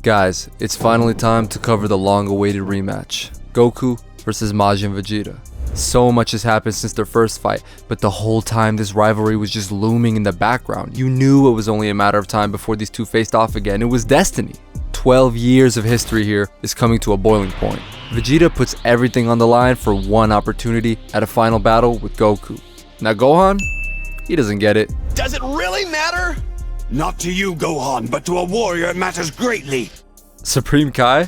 Guys, it's finally time to cover the long-awaited rematch. Goku versus Majin Vegeta. So much has happened since their first fight, but the whole time this rivalry was just looming in the background. You knew it was only a matter of time before these two faced off again. It was destiny. 12 years of history here is coming to a boiling point. Vegeta puts everything on the line for one opportunity at a final battle with Goku. Now Gohan, he doesn't get it. Does it really matter? Not to you, Gohan, but to a warrior it matters greatly. Supreme Kai?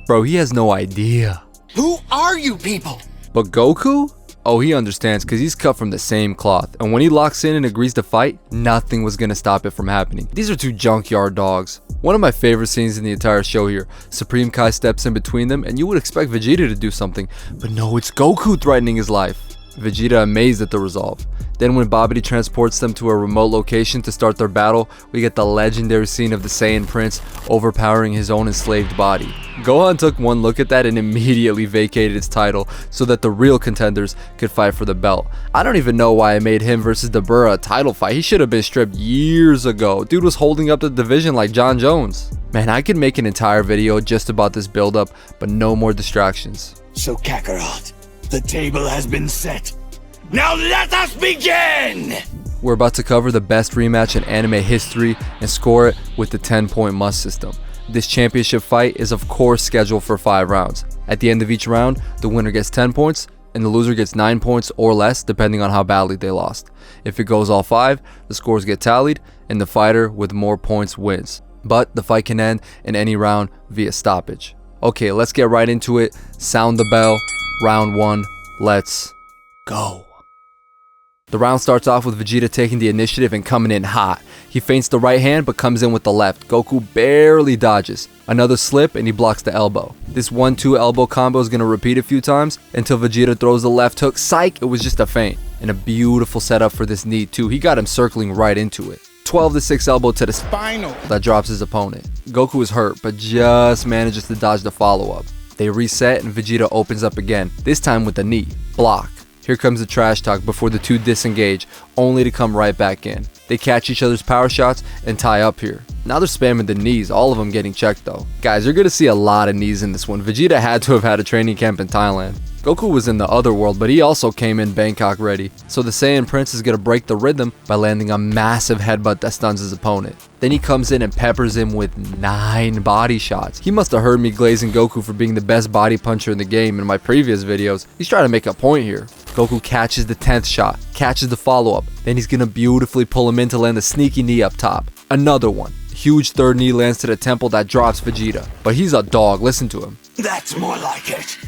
Bro, he has no idea. Who are you people? But Goku? Oh, he understands because he's cut from the same cloth. And when he locks in and agrees to fight, nothing was going to stop it from happening. These are two junkyard dogs. One of my favorite scenes in the entire show here. Supreme Kai steps in between them and you would expect Vegeta to do something. But no, it's Goku threatening his life. Vegeta amazed at the resolve. Then when Babidi transports them to a remote location to start their battle, we get the legendary scene of the Saiyan Prince overpowering his own enslaved body. Gohan took one look at that and immediately vacated his title so that the real contenders could fight for the belt. I don't even know why I made him versus Dabura a title fight. He should have been stripped years ago. Dude was holding up the division like John Jones. Man, I could make an entire video just about this build-up, but no more distractions. So Kakarot, the table has been set. Now let us begin! We're about to cover the best rematch in anime history and score it with the 10-point must system. This championship fight is of course scheduled for 5 rounds. At the end of each round, the winner gets 10 points and the loser gets 9 points or less depending on how badly they lost. If it goes all 5, the scores get tallied and the fighter with more points wins. But the fight can end in any round via stoppage. Okay, let's get right into it. Sound the bell. Round 1. Let's go. The round starts off with Vegeta taking the initiative and coming in hot. He feints the right hand but comes in with the left. Goku barely dodges. Another slip and he blocks the elbow. This 1-2 elbow combo is going to repeat a few times until Vegeta throws the left hook. Psych, it was just a feint. And a beautiful setup for this knee too. He got him circling right into it. 12-6 elbow to the spinal that drops his opponent. Goku is hurt but just manages to dodge the follow-up. They reset and Vegeta opens up again, this time with the knee. Block. Here comes the trash talk before the two disengage, only to come right back in. They catch each other's power shots and tie up here. Now they're spamming the knees, all of them getting checked though. Guys, you're going to see a lot of knees in this one. Vegeta had to have had a training camp in Thailand. Goku was in the other world, but he also came in Bangkok ready. So the Saiyan Prince is going to break the rhythm by landing a massive headbutt that stuns his opponent. Then he comes in and peppers him with 9 body shots. He must have heard me glazing Goku for being the best body puncher in the game in my previous videos. He's trying to make a point here. Goku catches the 10th shot, catches the follow-up. Then he's going to beautifully pull him in to land a sneaky knee up top. Another one. Huge third knee lands to the temple that drops Vegeta. But he's a dog, listen to him. That's more like it.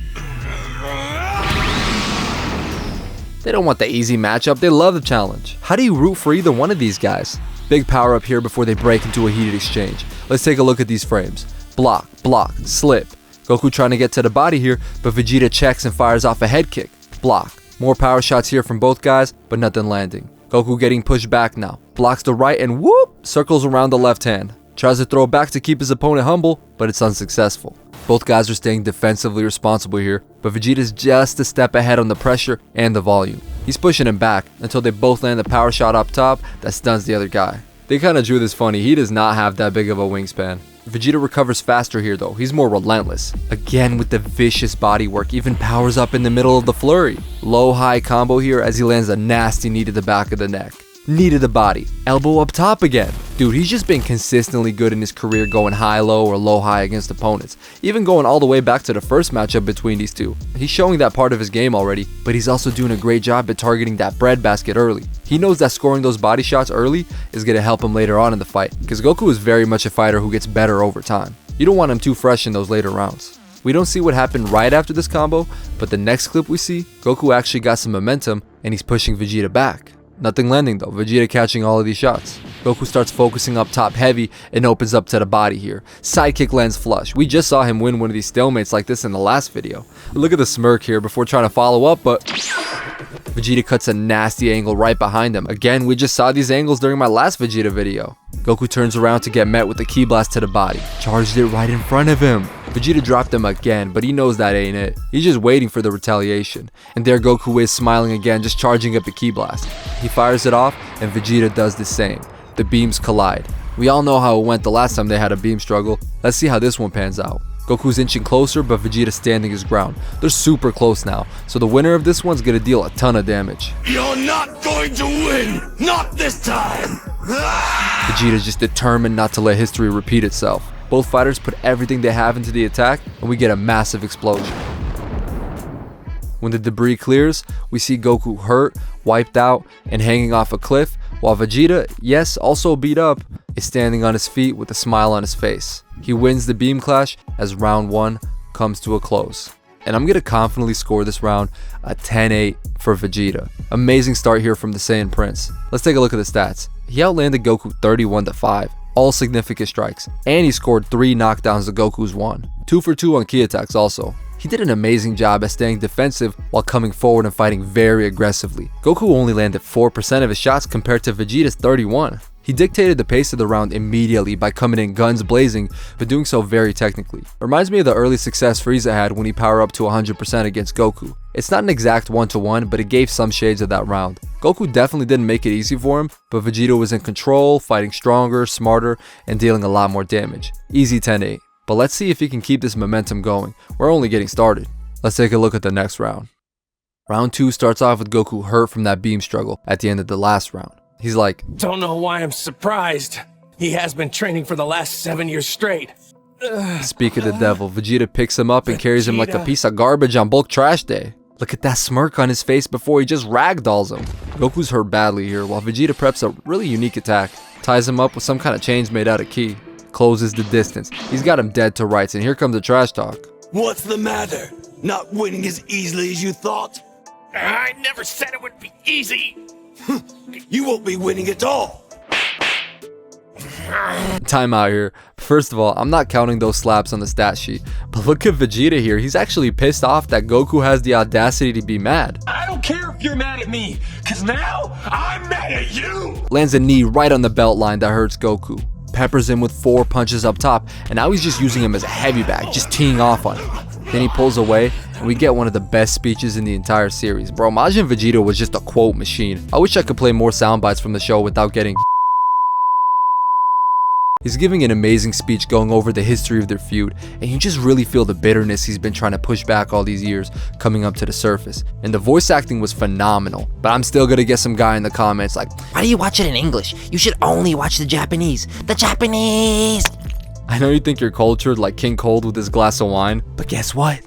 They don't want the easy matchup, they love the challenge. How do you root for either one of these guys? Big power up here before they break into a heated exchange. Let's take a look at these frames. Block, block, slip. Goku trying to get to the body here, but Vegeta checks and fires off a head kick. Block. More power shots here from both guys, but nothing landing. Goku getting pushed back now. Blocks the right and whoop! Circles around the left hand. Tries to throw back to keep his opponent humble, but it's unsuccessful. Both guys are staying defensively responsible here, but Vegeta's just a step ahead on the pressure and the volume. He's pushing him back until they both land a power shot up top that stuns the other guy. They kinda drew this funny, he does not have that big of a wingspan. Vegeta recovers faster here though, he's more relentless. Again with the vicious body work, even powers up in the middle of the flurry. Low-high combo here as he lands a nasty knee to the back of the neck. Knee to the body, elbow up top again. Dude, he's just been consistently good in his career going high-low or low-high against opponents. Even going all the way back to the first matchup between these two. He's showing that part of his game already, but he's also doing a great job at targeting that breadbasket early. He knows that scoring those body shots early is going to help him later on in the fight, because Goku is very much a fighter who gets better over time. You don't want him too fresh in those later rounds. We don't see what happened right after this combo, but the next clip we see, Goku actually got some momentum and he's pushing Vegeta back. Nothing landing though, Vegeta catching all of these shots. Goku starts focusing up top heavy and opens up to the body here. Sidekick lands flush. We just saw him win one of these stalemates like this in the last video. Look at the smirk here before trying to follow up, but Vegeta cuts a nasty angle right behind him. Again, we just saw these angles during my last Vegeta video. Goku turns around to get met with a ki blast to the body. Charged it right in front of him. Vegeta dropped him again, but he knows that ain't it. He's just waiting for the retaliation. And there Goku is smiling again, just charging up a ki blast. He fires it off, and Vegeta does the same. The beams collide. We all know how it went the last time they had a beam struggle. Let's see how this one pans out. Goku's inching closer, but Vegeta's standing his ground. They're super close now, so the winner of this one's gonna deal a ton of damage. You're not going to win! Not this time! Vegeta's just determined not to let history repeat itself. Both fighters put everything they have into the attack, and we get a massive explosion. When the debris clears, we see Goku hurt, wiped out, and hanging off a cliff, while Vegeta, yes, also beat up, is standing on his feet with a smile on his face. He wins the beam clash as round 1 comes to a close. And I'm going to confidently score this round a 10-8 for Vegeta. Amazing start here from the Saiyan Prince. Let's take a look at the stats. He outlanded Goku 31-5, all significant strikes, and he scored 3 knockdowns to Goku's 1. 2 for 2 on key attacks also. He did an amazing job at staying defensive while coming forward and fighting very aggressively. Goku only landed 4% of his shots compared to Vegeta's 31. He dictated the pace of the round immediately by coming in guns blazing, but doing so very technically. Reminds me of the early success Frieza had when he powered up to 100% against Goku. It's not an exact 1-to-1, but it gave some shades of that round. Goku definitely didn't make it easy for him, but Vegeta was in control, fighting stronger, smarter, and dealing a lot more damage. Easy 10-8. But let's see if he can keep this momentum going. We're only getting started. Let's take a look at the next round. Round 2 starts off with Goku hurt from that beam struggle at the end of the last round. He's like, "Don't know why I'm surprised. He has been training for the last 7 years straight." Speak of the devil, Vegeta picks him up and carries him like a piece of garbage on bulk trash day. Look at that smirk on his face before he just ragdolls him. Goku's hurt badly here while Vegeta preps a really unique attack. Ties him up with some kind of chains made out of ki. Closes the distance. He's got him dead to rights, and here comes the trash talk. What's the matter? Not winning as easily as you thought? I never said it would be easy. You won't be winning at all. Time out here. First of all, I'm not counting those slaps on the stat sheet, but look at Vegeta here. He's actually pissed off that Goku has the audacity to be mad. I don't care if you're mad at me, cause now I'm mad at you. Lands a knee right on the belt line that hurts Goku. Peppers him with 4 punches up top, and now he's just using him as a heavy bag, just teeing off on him. Then he pulls away, and we get one of the best speeches in the entire series. Bro, Majin Vegeta was just a quote machine. I wish I could play more sound bites from the show without getting. He's giving an amazing speech going over the history of their feud, and you just really feel the bitterness he's been trying to push back all these years coming up to the surface. And the voice acting was phenomenal, but I'm still gonna get some guy in the comments like, "Why do you watch it in English? You should only watch the Japanese. The Japanese!" I know you think you're cultured like King Cold with his glass of wine, but guess what?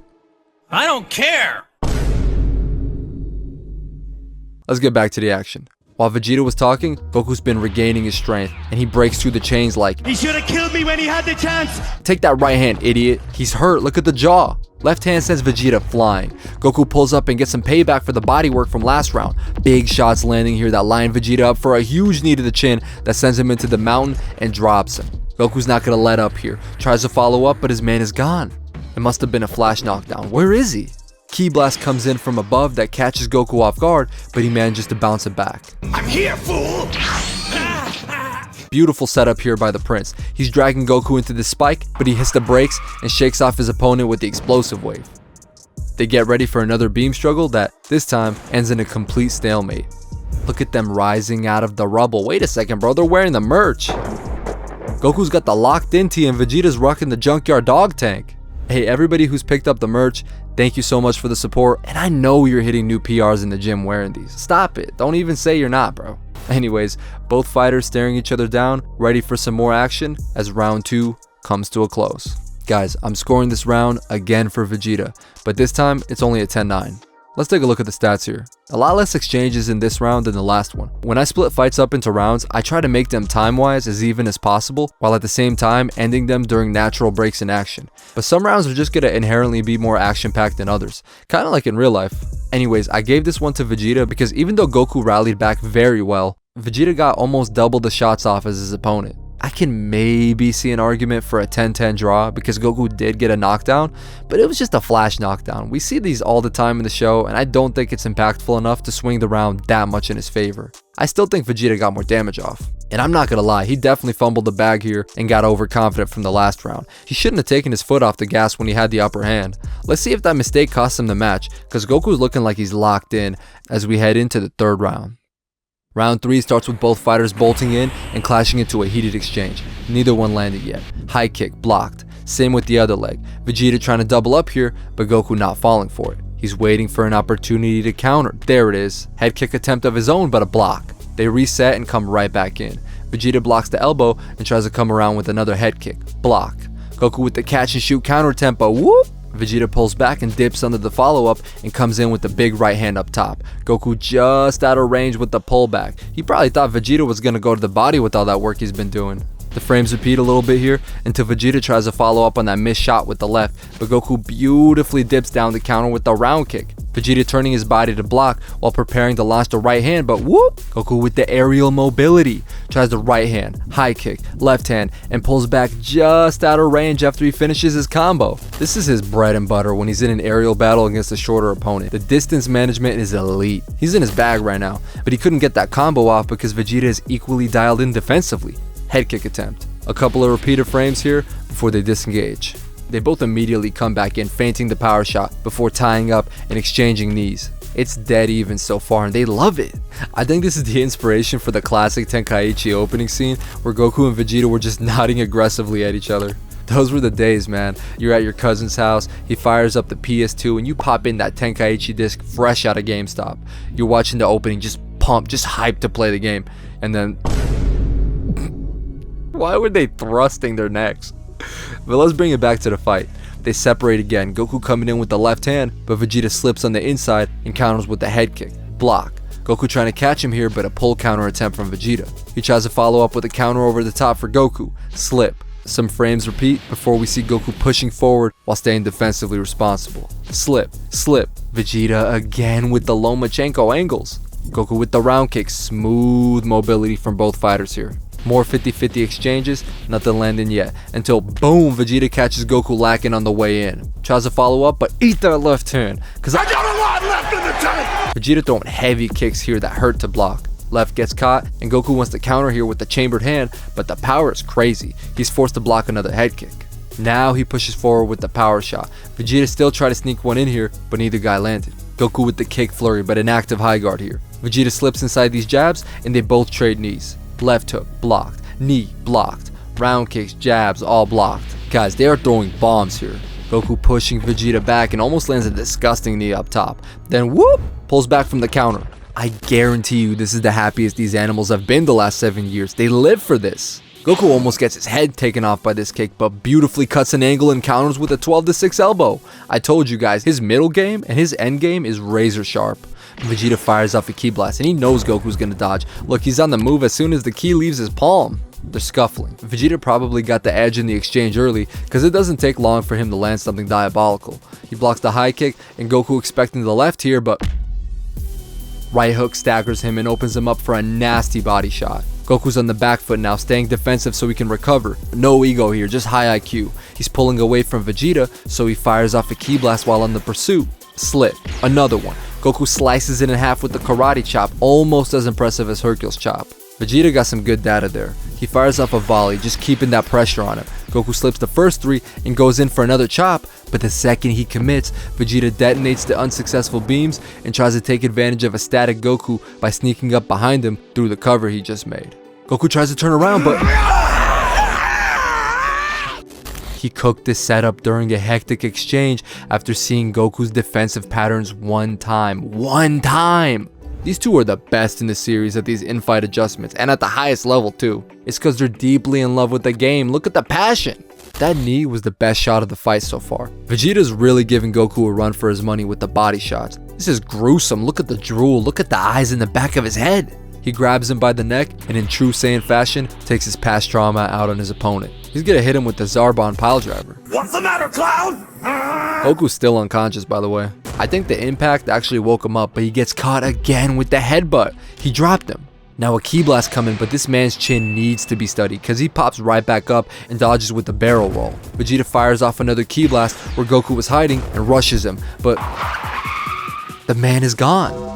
I don't care. Let's get back to the action. While Vegeta was talking, Goku's been regaining his strength, and he breaks through the chains like, He should have killed me when he had the chance. "Take that right hand, idiot." He's hurt, look at the jaw. Left hand sends Vegeta flying. Goku pulls up and gets some payback for the bodywork from last round. Big shots landing here that line Vegeta up for a huge knee to the chin that sends him into the mountain and drops him. Goku's not gonna let up here. Tries to follow up, but his man is gone. It must have been a flash knockdown. Where is he? Ki blast comes in from above that catches Goku off guard, but he manages to bounce it back. I'm here, fool. Beautiful setup here by the Prince. He's dragging Goku into the spike, but he hits the brakes and shakes off his opponent with the explosive wave. They get ready for another beam struggle that, this time, ends in a complete stalemate. Look at them rising out of the rubble. Wait a second, bro, they're wearing the merch. Goku's got the locked in tee and Vegeta's rocking the junkyard dog tank. Hey, everybody who's picked up the merch, thank you so much for the support, and I know you're hitting new PRs in the gym wearing these. Stop it. Don't even say you're not, bro. Anyways, both fighters staring each other down, ready for some more action as round 2 comes to a close. Guys, I'm scoring this round again for Vegeta, but this time it's only a 10-9. Let's take a look at the stats here. A lot less exchanges in this round than the last one. When I split fights up into rounds, I try to make them time-wise as even as possible, while at the same time ending them during natural breaks in action. But some rounds are just gonna inherently be more action-packed than others, kinda like in real life. Anyways, I gave this one to Vegeta because even though Goku rallied back very well, Vegeta got almost double the shots off as his opponent. I can maybe see an argument for a 10-10 draw because Goku did get a knockdown, but it was just a flash knockdown. We see these all the time in the show, and I don't think it's impactful enough to swing the round that much in his favor. I still think Vegeta got more damage off. And I'm not gonna lie, he definitely fumbled the bag here and got overconfident from the last round. He shouldn't have taken his foot off the gas when he had the upper hand. Let's see if that mistake cost him the match, because Goku's looking like he's locked in as we head into the third round. Round 3 starts with both fighters bolting in and clashing into a heated exchange. Neither one landed yet. High kick, blocked. Same with the other leg. Vegeta trying to double up here, but Goku not falling for it. He's waiting for an opportunity to counter. There it is. Head kick attempt of his own, but a block. They reset and come right back in. Vegeta blocks the elbow and tries to come around with another head kick. Block. Goku with the catch and shoot counter attempt, but whoop! Vegeta pulls back and dips under the follow-up and comes in with the big right hand up top. Goku just out of range with the pullback. He probably thought Vegeta was going to go to the body with all that work he's been doing. The frames repeat a little bit here until Vegeta tries to follow up on that missed shot with the left, but Goku beautifully dips down the counter with the round kick. Vegeta turning his body to block while preparing to launch the right hand, but whoop! Goku with the aerial mobility tries the right hand, high kick, left hand, and pulls back just out of range after he finishes his combo. This is his bread and butter when he's in an aerial battle against a shorter opponent. The distance management is elite. He's in his bag right now, but he couldn't get that combo off because Vegeta is equally dialed in defensively. Head kick attempt. A couple of repeated frames here before they disengage. They both immediately come back in, feinting the power shot before tying up and exchanging knees. It's dead even so far and they love it. I think this is the inspiration for the classic Tenkaichi opening scene where Goku and Vegeta were just nodding aggressively at each other. Those were the days, man. You're at your cousin's house, he fires up the PS2 and you pop in that Tenkaichi disc fresh out of GameStop. You're watching the opening, just pumped, just hyped to play the game. And then... why were they thrusting their necks? But let's bring it back to the fight. They separate again, Goku coming in with the left hand, but Vegeta slips on the inside and counters with the head kick. Block. Goku trying to catch him here, but a pull counter attempt from Vegeta. He tries to follow up with a counter over the top for Goku. Slip. Some frames repeat before we see Goku pushing forward while staying defensively responsible. Slip. Slip. Vegeta again with the Lomachenko angles. Goku with the round kick. Smooth mobility from both fighters here. More 50-50 exchanges, nothing landing yet, until boom, Vegeta catches Goku lacking on the way in. Tries to follow up, but eat that left hand, cause I got a lot left in the tank! Vegeta throwing heavy kicks here that hurt to block. Left gets caught, and Goku wants to counter here with the chambered hand, but the power is crazy. He's forced to block another head kick. Now he pushes forward with the power shot. Vegeta still tried to sneak one in here, but neither guy landed. Goku with the kick flurry, but an active high guard here. Vegeta slips inside these jabs, and they both trade knees. Left hook, blocked. Knee, blocked. Round kicks, jabs, all blocked. Guys, they are throwing bombs here. Goku pushing Vegeta back and almost lands a disgusting knee up top. Then whoop, pulls back from the counter. I guarantee you this is the happiest these animals have been the last 7 years. They live for this. Goku almost gets his head taken off by this kick, but beautifully cuts an angle and counters with a 12-6 elbow. I told you guys, his middle game and his end game is razor sharp. Vegeta fires off a ki blast and he knows Goku's gonna dodge. Look, he's on the move as soon as the ki leaves his palm. They're scuffling. Vegeta probably got the edge in the exchange early because it doesn't take long for him to land something diabolical. He blocks the high kick and Goku expecting the left here, but right hook staggers him and opens him up for a nasty body shot. Goku's on the back foot now, staying defensive so he can recover. No ego here, just high IQ. He's pulling away from Vegeta, so he fires off a ki blast while on the pursuit. Slip. Another one. Goku slices it in half with the karate chop, almost as impressive as Hercule's chop. Vegeta got some good data there. He fires off a volley, just keeping that pressure on him. Goku slips the first three and goes in for another chop, but the second he commits, Vegeta detonates the unsuccessful beams and tries to take advantage of a static Goku by sneaking up behind him through the cover he just made. Goku tries to turn around, but he cooked this setup during a hectic exchange after seeing Goku's defensive patterns one time. These two are the best in the series at these in-fight adjustments, and at the highest level too. It's because they're deeply in love with the game. Look at the passion. That knee was the best shot of the fight so far. Vegeta's really giving Goku a run for his money with the body shots. This is gruesome. Look at the drool. Look at the eyes in the back of his head. He grabs him by the neck and in true Saiyan fashion, takes his past trauma out on his opponent. He's gonna hit him with the Zarbon piledriver. What's the matter, clown? Goku's still unconscious, by the way. I think the impact actually woke him up, but he gets caught again with the headbutt. He dropped him. Now a ki blast coming, but this man's chin needs to be studied because he pops right back up and dodges with the barrel roll. Vegeta fires off another ki blast where Goku was hiding and rushes him, but the man is gone.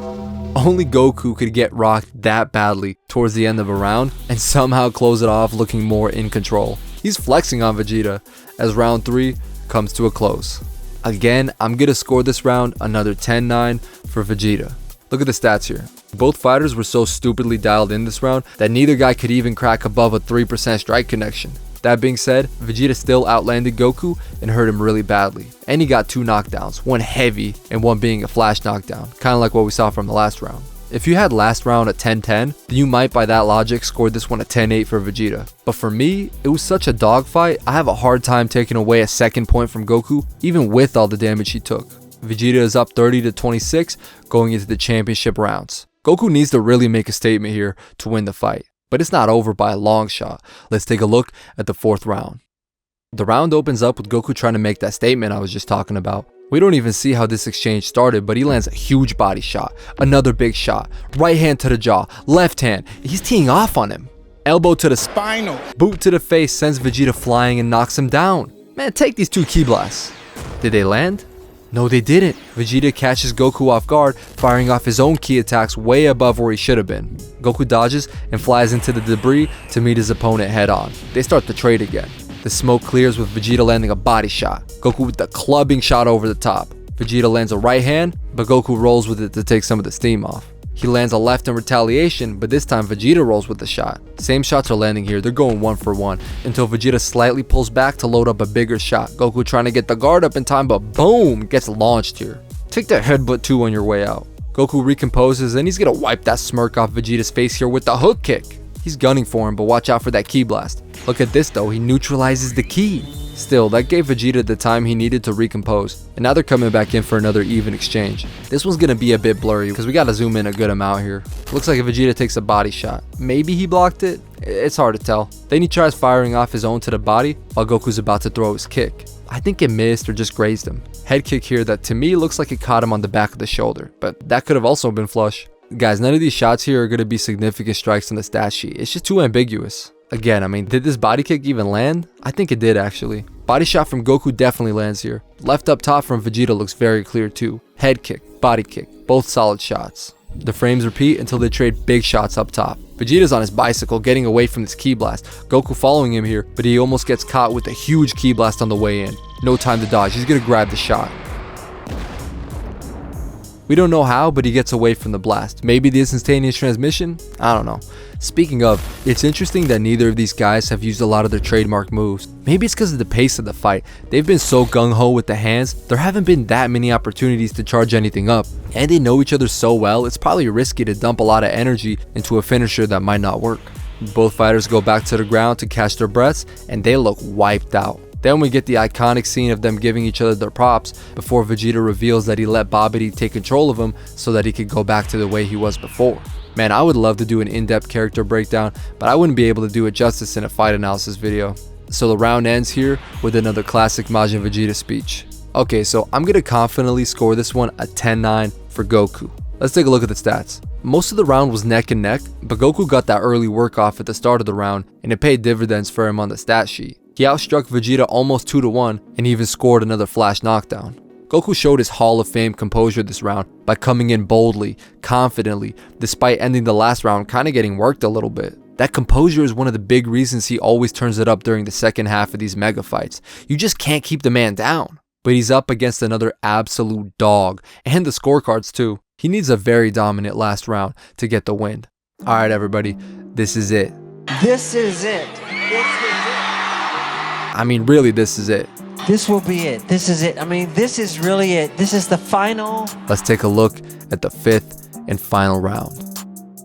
Only Goku could get rocked that badly towards the end of a round and somehow close it off looking more in control. He's flexing on Vegeta as round 3 comes to a close. Again, I'm gonna score this round another 10-9 for Vegeta. Look at the stats here. Both fighters were so stupidly dialed in this round that neither guy could even crack above a 3% strike connection. That being said, Vegeta still outlanded Goku and hurt him really badly. And he got 2 knockdowns, one heavy and one being a flash knockdown, kind of like what we saw from the last round. If you had last round a 10-10, then you might by that logic score this one a 10-8 for Vegeta. But for me, it was such a dogfight, I have a hard time taking away a second point from Goku, even with all the damage he took. Vegeta is up 30-26 going into the championship rounds. Goku needs to really make a statement here to win the fight. But it's not over by a long shot. Let's take a look at the 4th round. The round opens up with Goku trying to make that statement I was just talking about. We don't even see how this exchange started, but he lands a huge body shot, another big shot, right hand to the jaw, left hand, he's teeing off on him. Elbow to the spinal, boot to the face sends Vegeta flying and knocks him down. Man, take these 2 ki blasts. Did they land? No, they didn't. Vegeta catches Goku off guard, firing off his own ki attacks way above where he should have been. Goku dodges and flies into the debris to meet his opponent head on. They start the trade again. The smoke clears with Vegeta landing a body shot. Goku with the clubbing shot over the top. Vegeta lands a right hand, but Goku rolls with it to take some of the steam off. He lands a left in retaliation, but this time Vegeta rolls with the shot. Same shots are landing here, they're going 1 for 1, until Vegeta slightly pulls back to load up a bigger shot. Goku trying to get the guard up in time, but boom, gets launched here. Take that headbutt too on your way out. Goku recomposes and he's gonna wipe that smirk off Vegeta's face here with the hook kick. He's gunning for him, but watch out for that ki blast. Look at this though, he neutralizes the ki. Still, that gave Vegeta the time he needed to recompose, and now they're coming back in for another even exchange. This one's gonna be a bit blurry because we gotta zoom in a good amount here. Looks like Vegeta takes a body shot. Maybe he blocked it? It's hard to tell. Then he tries firing off his own to the body while Goku's about to throw his kick. I think it missed or just grazed him. Head kick here that to me looks like it caught him on the back of the shoulder, but that could have also been flush. Guys, none of these shots here are going to be significant strikes on the stat sheet. It's just too ambiguous. Again, I mean, did this body kick even land? I think it did actually. Body shot from Goku definitely lands here. Left up top from Vegeta looks very clear too. Head kick, body kick, both solid shots. The frames repeat until they trade big shots up top. Vegeta's on his bicycle getting away from this ki blast. Goku following him here, but he almost gets caught with a huge ki blast on the way in. No time to dodge, he's gonna grab the shot. We don't know how, but he gets away from the blast. Maybe the instantaneous transmission? I don't know. Speaking of, it's interesting that neither of these guys have used a lot of their trademark moves. Maybe it's because of the pace of the fight. They've been so gung-ho with the hands, there haven't been that many opportunities to charge anything up. And they know each other so well, it's probably risky to dump a lot of energy into a finisher that might not work. Both fighters go back to the ground to catch their breaths, and they look wiped out. Then we get the iconic scene of them giving each other their props before Vegeta reveals that he let Babidi take control of him so that he could go back to the way he was before. Man, I would love to do an in-depth character breakdown, but I wouldn't be able to do it justice in a fight analysis video. So the round ends here with another classic Majin Vegeta speech. Okay, so I'm going to confidently score this one a 10-9 for Goku. Let's take a look at the stats. Most of the round was neck and neck, but Goku got that early work off at the start of the round, and it paid dividends for him on the stat sheet. He outstruck Vegeta almost 2-1 and even scored another flash knockdown. Goku showed his Hall of Fame composure this round by coming in boldly, confidently, despite ending the last round kinda getting worked a little bit. That composure is one of the big reasons he always turns it up during the second half of these mega fights. You just can't keep the man down. But he's up against another absolute dog, and the scorecards too. He needs a very dominant last round to get the win. Alright everybody, this is it. This is it. I mean, really, this is it. This will be it. This is it. I mean, this is really it. This is the final. Let's take a look at the 5th and final round.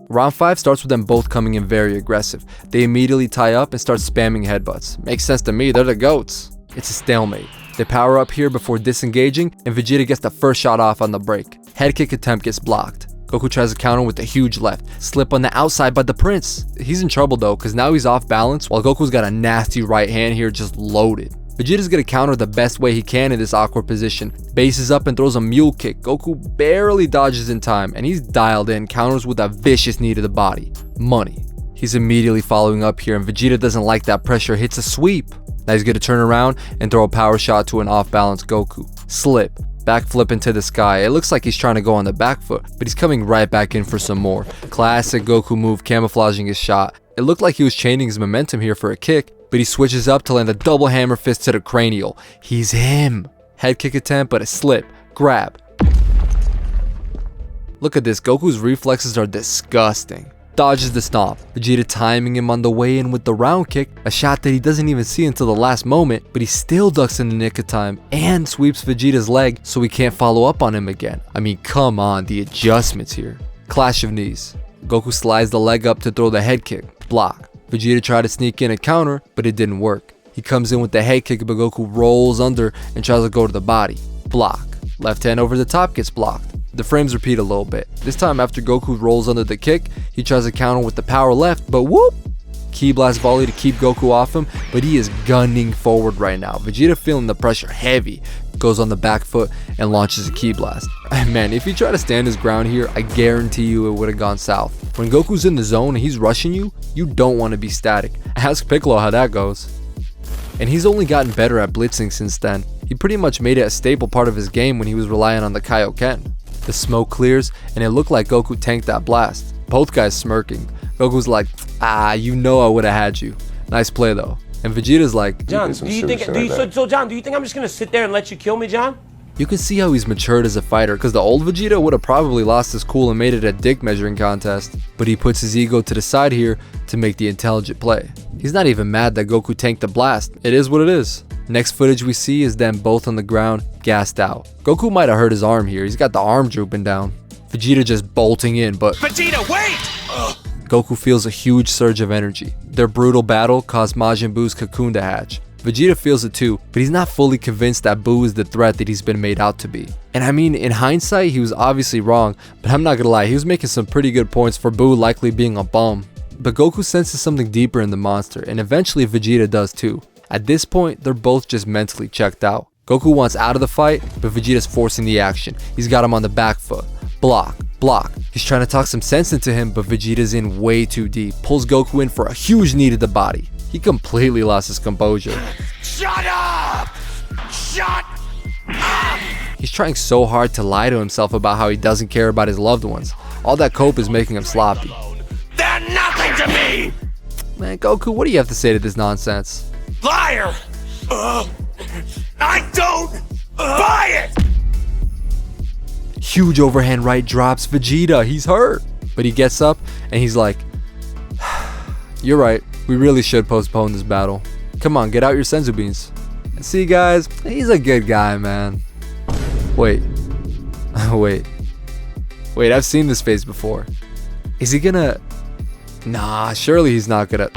Round 5 starts with them both coming in very aggressive. They immediately tie up and start spamming headbutts. Makes sense to me, they're the GOATs. It's a stalemate. They power up here before disengaging, and Vegeta gets the first shot off on the break. Head kick attempt gets blocked. Goku tries to counter with a huge left. Slip on the outside by the Prince. He's in trouble though, because now he's off balance, while Goku's got a nasty right hand here just loaded. Vegeta's gonna counter the best way he can in this awkward position. Bases up and throws a mule kick. Goku barely dodges in time, and he's dialed in, counters with a vicious knee to the body. Money. He's immediately following up here, and Vegeta doesn't like that pressure, hits a sweep. Now he's gonna turn around and throw a power shot to an off-balance Goku. Slip. Backflip into the sky. It looks like he's trying to go on the back foot, but he's coming right back in for some more. Classic Goku move, camouflaging his shot. It looked like he was chaining his momentum here for a kick, but he switches up to land a double hammer fist to the cranial. He's him. Head kick attempt, but a slip. Grab. Look at this, Goku's reflexes are disgusting. Dodges the stomp, Vegeta timing him on the way in with the round kick, a shot that he doesn't even see until the last moment, but he still ducks in the nick of time and sweeps Vegeta's leg so he can't follow up on him again. I mean, come on, the adjustments here. Clash of knees. Goku slides the leg up to throw the head kick, block. Vegeta tried to sneak in a counter, but it didn't work. He comes in with the head kick, but Goku rolls under and tries to go to the body, block. Left hand over the top gets blocked. The frames repeat a little bit. This time after Goku rolls under the kick, he tries to counter with the power left, but whoop! Ki blast volley to keep Goku off him, but he is gunning forward right now. Vegeta feeling the pressure heavy, goes on the back foot and launches a ki blast. Man, if he tried to stand his ground here, I guarantee you it would have gone south. When Goku's in the zone and he's rushing you, you don't want to be static. Ask Piccolo how that goes. And he's only gotten better at blitzing since then. He pretty much made it a staple part of his game when he was relying on the Kaioken. The smoke clears and it looked like Goku tanked that blast. Both guys smirking. Goku's like, you know I would have had you. Nice play though. And Vegeta's like, John, do you think I'm just gonna sit there and let you kill me, John? You can see how he's matured as a fighter, because the old Vegeta would have probably lost his cool and made it a dick measuring contest. But he puts his ego to the side here to make the intelligent play. He's not even mad that Goku tanked the blast. It is what it is. Next footage we see is them both on the ground, gassed out. Goku might have hurt his arm here. He's got the arm drooping down. Vegeta just bolting in, but Vegeta, wait! Goku feels a huge surge of energy. Their brutal battle caused Majin Buu's cocoon to hatch. Vegeta feels it too, but he's not fully convinced that Buu is the threat that he's been made out to be. And I mean, in hindsight, he was obviously wrong, but I'm not gonna lie, he was making some pretty good points for Buu likely being a bum. But Goku senses something deeper in the monster, and eventually Vegeta does too. At this point, they're both just mentally checked out. Goku wants out of the fight, but Vegeta's forcing the action. He's got him on the back foot. Block, block. He's trying to talk some sense into him, but Vegeta's in way too deep. Pulls Goku in for a huge knee to the body. He completely lost his composure. Shut up! Shut up! He's trying so hard to lie to himself about how he doesn't care about his loved ones. All that cope is making him sloppy. They're nothing to me! Man, Goku, what do you have to say to this nonsense? Liar! I don't buy it! Huge overhand right drops Vegeta. He's hurt. But he gets up and he's like, you're right. We really should postpone this battle. Come on, get out your senzu beans. And see, guys, he's a good guy, man. Wait. Wait, I've seen this face before. Is he gonna... Nah, surely he's not gonna...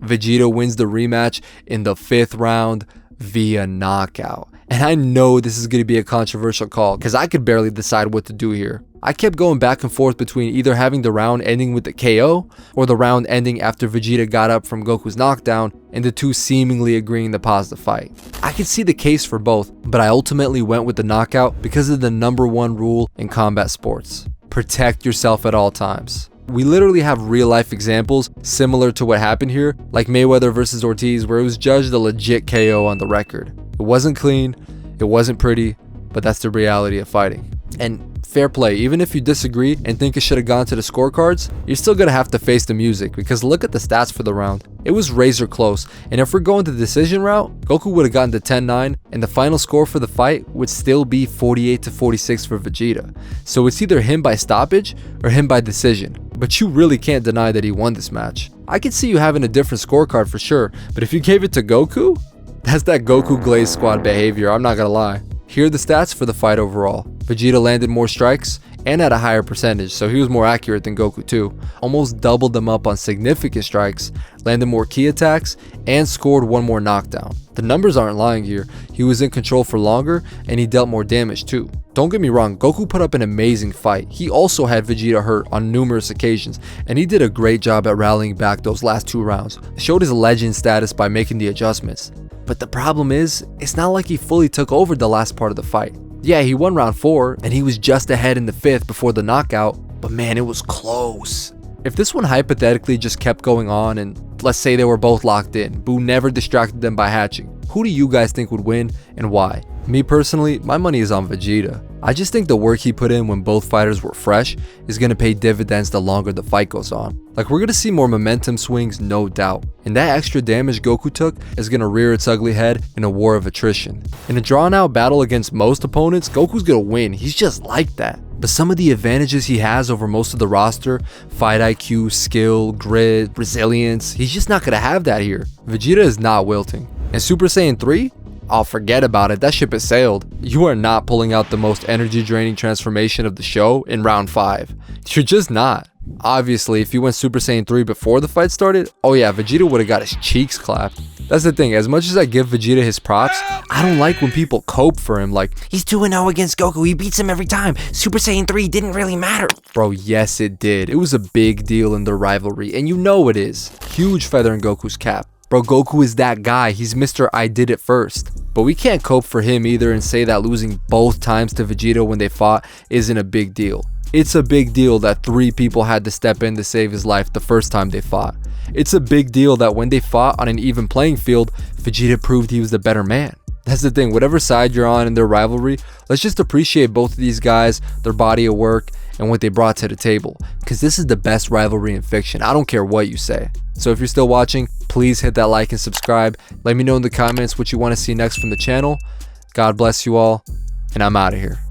Vegeta wins the rematch in the 5th round via knockout. And I know this is going to be a controversial call because I could barely decide what to do here. I kept going back and forth between either having the round ending with the KO or the round ending after Vegeta got up from Goku's knockdown, and the two seemingly agreeing to pause the fight. I could see the case for both, but I ultimately went with the knockout because of the #1 rule in combat sports. Protect yourself at all times. We literally have real life examples similar to what happened here, like Mayweather versus Ortiz, where it was judged a legit KO on the record. It wasn't clean, it wasn't pretty, but that's the reality of fighting. And fair play, even if you disagree and think it should have gone to the scorecards, you're still gonna have to face the music, because look at the stats for the round. It was razor close, and if we're going the decision route, Goku would have gotten to 10-9, and the final score for the fight would still be 48-46 for Vegeta. So it's either him by stoppage or him by decision. But you really can't deny that he won this match. I could see you having a different scorecard for sure, but if you gave it to Goku, that's that Goku Glaze Squad behavior, I'm not gonna lie. Here are the stats for the fight overall. Vegeta landed more strikes and at a higher percentage, so he was more accurate than Goku too. Almost doubled them up on significant strikes, landed more key attacks, and scored 1 more knockdown. The numbers aren't lying here. He was in control for longer, and he dealt more damage too. Don't get me wrong, Goku put up an amazing fight. He also had Vegeta hurt on numerous occasions, and he did a great job at rallying back those last 2 rounds. Showed his legend status by making the adjustments. But the problem is, it's not like he fully took over the last part of the fight. Yeah, he won round 4, and he was just ahead in the 5th before the knockout, but man, it was close. If this one hypothetically just kept going on, and let's say they were both locked in, Buu never distracted them by hatching, who do you guys think would win and why? Me personally, my money is on Vegeta. I just think the work he put in when both fighters were fresh is going to pay dividends the longer the fight goes on. Like, we're going to see more momentum swings, no doubt. And that extra damage Goku took is going to rear its ugly head in a war of attrition. In a drawn out battle against most opponents, Goku's going to win. He's just like that. But some of the advantages he has over most of the roster, fight IQ, skill, grit, resilience, he's just not going to have that here. Vegeta is not wilting. And Super Saiyan 3? I'll forget about it. That ship has sailed. You are not pulling out the most energy draining transformation of the show in round 5. You're just not. Obviously, if you went Super Saiyan 3 before the fight started, oh yeah, Vegeta would have got his cheeks clapped. That's the thing, as much as I give Vegeta his props, I don't like when people cope for him like, He's 2-0 against Goku. He beats him every time. Super Saiyan 3 didn't really matter. bro, yes it did. It was a big deal in their rivalry, and you know it is. Huge feather in Goku's cap. Bro, Goku is that guy. He's Mr. I did it first. But we can't cope for him either and say that losing both times to Vegeta when they fought isn't a big deal. It's a big deal that 3 people had to step in to save his life the first time they fought. It's a big deal that when they fought on an even playing field, Vegeta proved he was the better man. That's the thing, whatever side you're on in their rivalry, let's just appreciate both of these guys, their body of work, and what they brought to the table. Because this is the best rivalry in fiction. I don't care what you say. So if you're still watching, please hit that like and subscribe. Let me know in the comments what you want to see next from the channel. God bless you all, and I'm out of here.